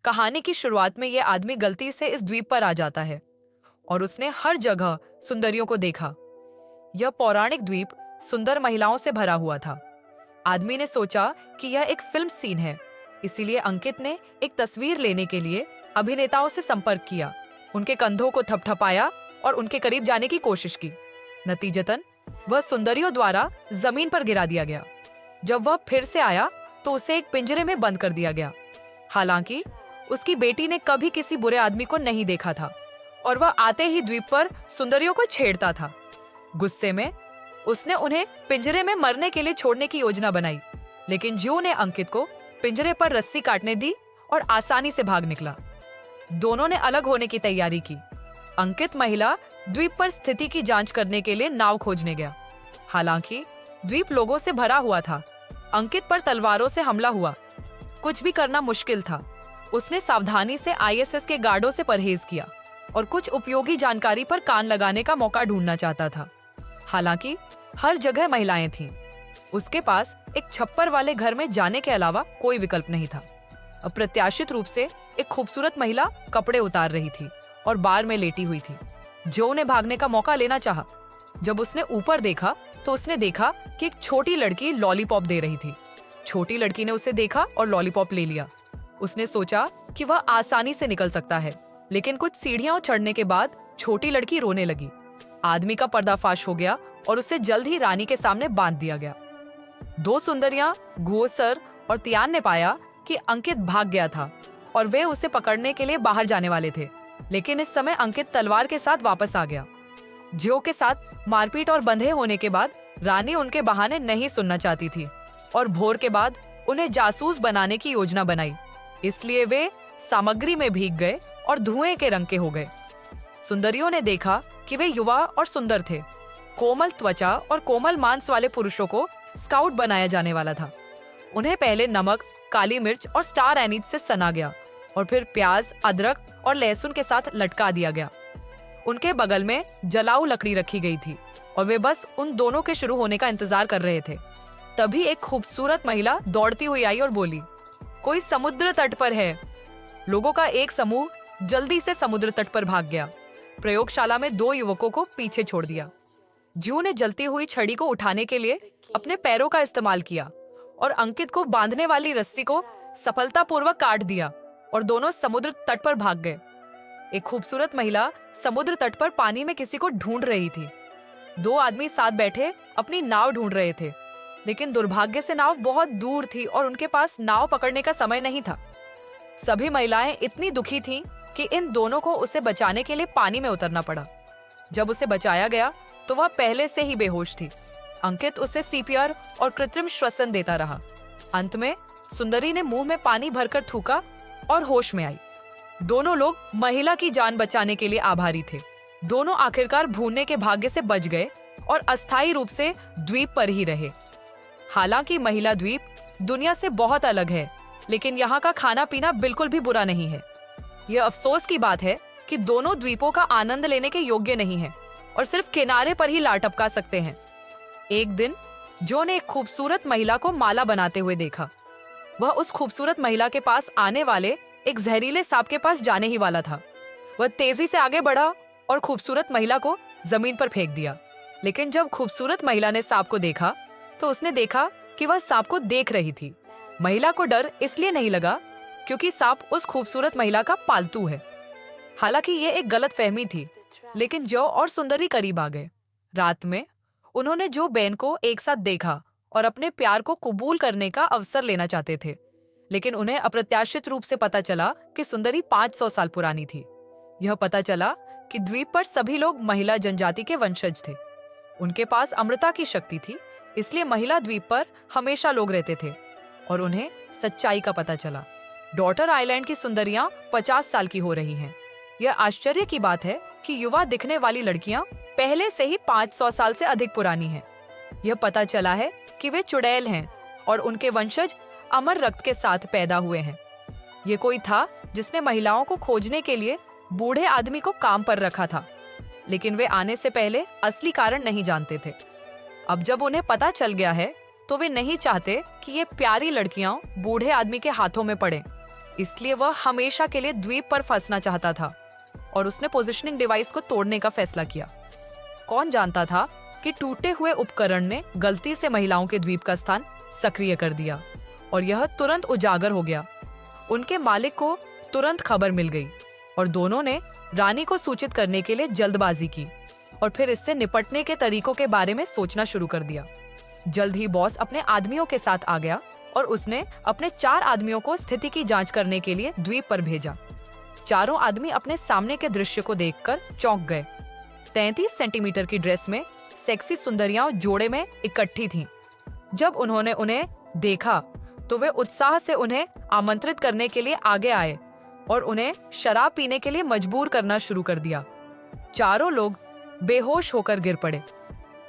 कहानी की शुरुआत में यह आदमी गलती से इस द्वीप पर आ जाता है और उसने हर जगह सुंदरियों को देखा। यह पौराणिक द्वीप सुंदर महिलाओं से भरा हुआ था। आदमी ने सोचा कि यह एक फिल्म सीन है, इसीलिए अंकित ने एक तस्वीर लेने के लिए अभिनेताओं से संपर्क किया, उनके कंधों को थपथपाया और उनके करीब जाने की कोशिश की। नतीजतन वह सुंदरियों द्वारा जमीन पर गिरा दिया गया। जब वह फिर से आया तो उसे एक पिंजरे में बंद कर दिया गया। हालांकि उसकी बेटी ने कभी किसी बुरे आदमी को नहीं देखा था और वह आते ही द्वीप पर सुंदरियों को छेड़ता था। गुस्से में उसने उन्हें पिंजरे में मरने के लिए छोड़ने की योजना बनाई, लेकिन ज्यू ने अंकित को पिंजरे पर रस्सी काटने दी और आसानी से भाग निकला। दोनों ने अलग होने की तैयारी की। अंकित महिला द्वीप पर स्थिति की जांच करने के लिए नाव खोजने गया। हालांकि द्वीप लोगों से भरा हुआ था। अंकित पर तलवारों से हमला हुआ। कुछ भी करना मुश्किल था। उसने सावधानी से आईएसएस के गार्डों से परहेज किया और कुछ उपयोगी जानकारी पर कान लगाने का मौका ढूंढना चाहता था। हालांकि हर जगह महिलाएं थीं। उसके पास एक छप्पर वाले घर में जाने के अलावा कोई विकल्प नहीं था। अप्रत्याशित रूप से एक खूबसूरत महिला कपड़े उतार रही थी और बार में लेटी हुई थी। जो ने भागने का मौका लेना चाहा। जब उसने ऊपर देखा तो उसने देखा कि एक छोटी लड़की लॉलीपॉप दे रही थी। छोटी लड़की ने उसे देखा और लॉलीपॉप ले लिया। उसने सोचा कि वह आसानी से निकल सकता है, लेकिन कुछ सीढ़ियां चढ़ने के बाद छोटी लड़की रोने लगी। आदमी का पर्दाफाश हो गया और उसे जल्द ही रानी के सामने बांध दिया गया। दो सुंदरियां घुओसर और तियान ने पाया कि अंकित भाग गया था और वे उसे पकड़ने के लिए बाहर जाने वाले थे, लेकिन इस समय अंकित तलवार के साथ वापस आ गया। ज्यो के साथ मारपीट और बंधे होने के बाद रानी उनके बहाने नहीं सुनना चाहती थी और भोर के बाद उन्हें जासूस बनाने की योजना बनाई। इसलिए वे सामग्री में भीग गए और धुएं के रंग के हो गए। सुंदरियों ने देखा कि वे युवा और सुंदर थे। कोमल त्वचा और कोमल मांस वाले पुरुषों को स्काउट बनाया जाने वाला था। उन्हें पहले नमक, काली मिर्च और स्टार एनीज से सना गया और फिर प्याज, अदरक और लहसुन के साथ लटका दिया गया। उनके बगल में जलाऊ लकड़ी रखी गई थी और वे बस उन दोनों के शुरू होने का इंतजार कर रहे थे। तभी एक खूबसूरत महिला दौड़ती हुई आई और बोली, कोई समुद्र तट पर है। लोगों का एक समूह जल्दी से समुद्र तट पर भाग गया। प्रयोगशाला में दो युवकों को पीछे छोड़ दिया। ज्यू ने जलती हुई छड़ी को उठाने के लिए अपने पैरों का इस्तेमाल किया और अंकित को बांधने वाली रस्सी को सफलतापूर्वक काट दिया और दोनों समुद्र तट पर भाग गए। एक खूबसूरत महिला समुद्र तट पर पानी में किसी को ढूंढ रही थी। दो आदमी साथ बैठे अपनी नाव ढूंढ रहे थे, लेकिन दुर्भाग्य से नाव बहुत दूर थी और उनके पास नाव पकड़ने का समय नहीं था। सभी महिलाएं इतनी दुखी थीं कि इन दोनों को उसे बचाने के लिए पानी में उतरना पड़ा। जब उसे बचाया गया तो वह पहले से ही बेहोश थी। अंकित उसे सीपीआर और कृत्रिम श्वसन देता रहा। अंत में सुंदरी ने मुंह में पानी भरकर थूका और होश में आई। दोनों लोग महिला की जान बचाने के लिए आभारी थे। दोनों आखिरकार भूनने के भाग्य से बच गए और अस्थायी रूप से द्वीप पर ही रहे। हालांकि महिला द्वीप दुनिया से बहुत अलग है, लेकिन यहाँ का खाना पीना बिल्कुल भी बुरा नहीं है। यह अफसोस की बात है कि दोनों द्वीपों का आनंद लेने के योग्य नहीं है और सिर्फ किनारे पर ही लार टपका सकते हैं। एक दिन जो ने एक खूबसूरत महिला को माला बनाते हुए देखा। वह उस खूबसूरत महिला के पास आने वाले एक जहरीले सांप के पास जाने ही वाला था। वह तेजी से आगे बढ़ा और खूबसूरत महिला को जमीन पर फेंक दिया। लेकिन जब खूबसूरत महिला ने सांप को देखा तो उसने देखा कि वह सांप को देख रही थी। महिला को डर इसलिए नहीं लगा क्योंकि सांप उस खूबसूरत महिला का पालतू है। हालांकि ये एक गलत फहमी थी, लेकिन जो और सुंदरी करीब आ गए। रात में उन्होंने जो बेन को एक साथ देखा और अपने प्यार को कबूल करने का अवसर लेना चाहते थे, लेकिन उन्हें अप्रत्याशित रूप से पता चला कि सुंदरी 500 साल पुरानी थी। यह पता चला कि द्वीप पर सभी लोग महिला जनजाति के वंशज थे। उनके पास अमृता की शक्ति थी, इसलिए महिला द्वीप पर हमेशा लोग रहते थे और उन्हें सच्चाई का पता चला। डॉटर आइलैंड की सुंदरियां 50 साल की हो रही हैं। यह आश्चर्य की बात है कि युवा दिखने वाली लड़कियां पहले से ही 500 साल से अधिक पुरानी हैं। यह पता चला है कि वे चुड़ैल हैं और उनके वंशज अमर रक्त के साथ पैदा हुए हैं। ये कोई था जिसने महिलाओं को खोजने के लिए बूढ़े आदमी को काम पर रखा था, लेकिन वे आने से पहले असली कारण नहीं जानते थे। अब जब उन्हें पता चल गया है तो वे नहीं चाहते कि ये प्यारी लड़कियां बूढ़े आदमी के हाथों में पड़ें। इसलिए वह हमेशा के लिए द्वीप पर फंसना चाहता था और उसने पोजिशनिंग डिवाइस को तोड़ने का फैसला किया। कौन जानता था कि टूटे हुए उपकरण ने गलती से महिलाओं के द्वीप का स्थान सक्रिय कर दिया और यह तुरंत उजागर हो गया। उनके मालिक को तुरंत खबर मिल गई और दोनों ने रानी को सूचित करने के लिए जल्दबाजी की और फिर इससे निपटने के तरीकों के बारे में सोचना शुरू कर दिया। जल्द ही बॉस अपने आदमियों के साथ आ गया और उसने अपने 4 आदमियों को स्थिति की जांच करने के लिए द्वीप पर भेजा। चारों आदमी अपने सामने के दृश्य को देखकर चौंक गए। 33 सेंटीमीटर की ड्रेस में सेक्सी सुंदरियां जोड़े में इकट्ठी थीं। जब उन्होंने उन्हें देखा तो वे उत्साह से उन्हें आमंत्रित करने के लिए आगे आए और उन्हें शराब पीने के लिए मजबूर करना शुरू कर दिया। चारों लोग बेहोश होकर गिर पड़े।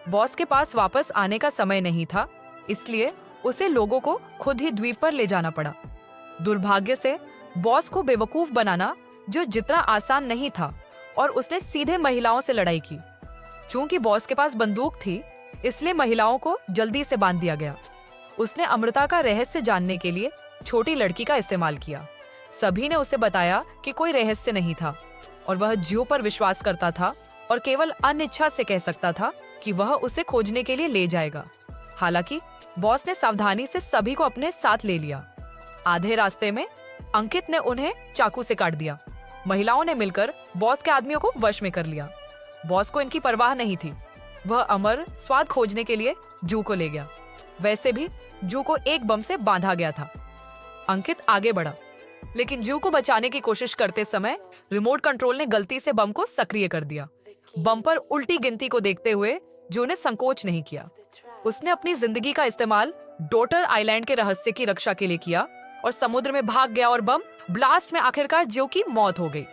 बॉस के पास वापस आने का समय नहीं था, इसलिए उसे लोगों को खुद ही द्वीप पर ले जाना पड़ा। दुर्भाग्य से बॉस को बेवकूफ बनाना जो जितना आसान नहीं था और उसने सीधे महिलाओं से लड़ाई की। चूंकि बॉस के पास बंदूक थी, इसलिए महिलाओं को जल्दी से बांध दिया गया। उसने अमृता का रहस्य जानने के लिए छोटी लड़की का इस्तेमाल किया। सभी ने उसे बताया कि कोई रहस्य नहीं था और वह ज्यो पर विश्वास करता था और केवल अनिच्छा से कह सकता था कि वह उसे खोजने के लिए ले जाएगा। हालांकि बॉस ने सावधानी से सभी को अपने साथ ले लिया। आधे रास्ते में अंकित ने उन्हें चाकू से काट दिया। महिलाओं ने मिलकर बॉस के आदमियों को वश में कर लिया। बॉस को इनकी परवाह नहीं थी। वह अमर स्वाद खोजने के लिए जू को ले गया। वैसे भी जू को एक बम से बांधा गया था। अंकित आगे बढ़ा, लेकिन जू को बचाने की कोशिश करते समय रिमोट कंट्रोल ने गलती से बम को सक्रिय कर दिया। बम पर उल्टी गिनती को देखते हुए जू ने संकोच नहीं किया। उसने अपनी जिंदगी का इस्तेमाल डॉटर आइलैंड के रहस्य की रक्षा के लिए किया और समुद्र में भाग गया और बम ब्लास्ट में आखिरकार जो की मौत हो गई।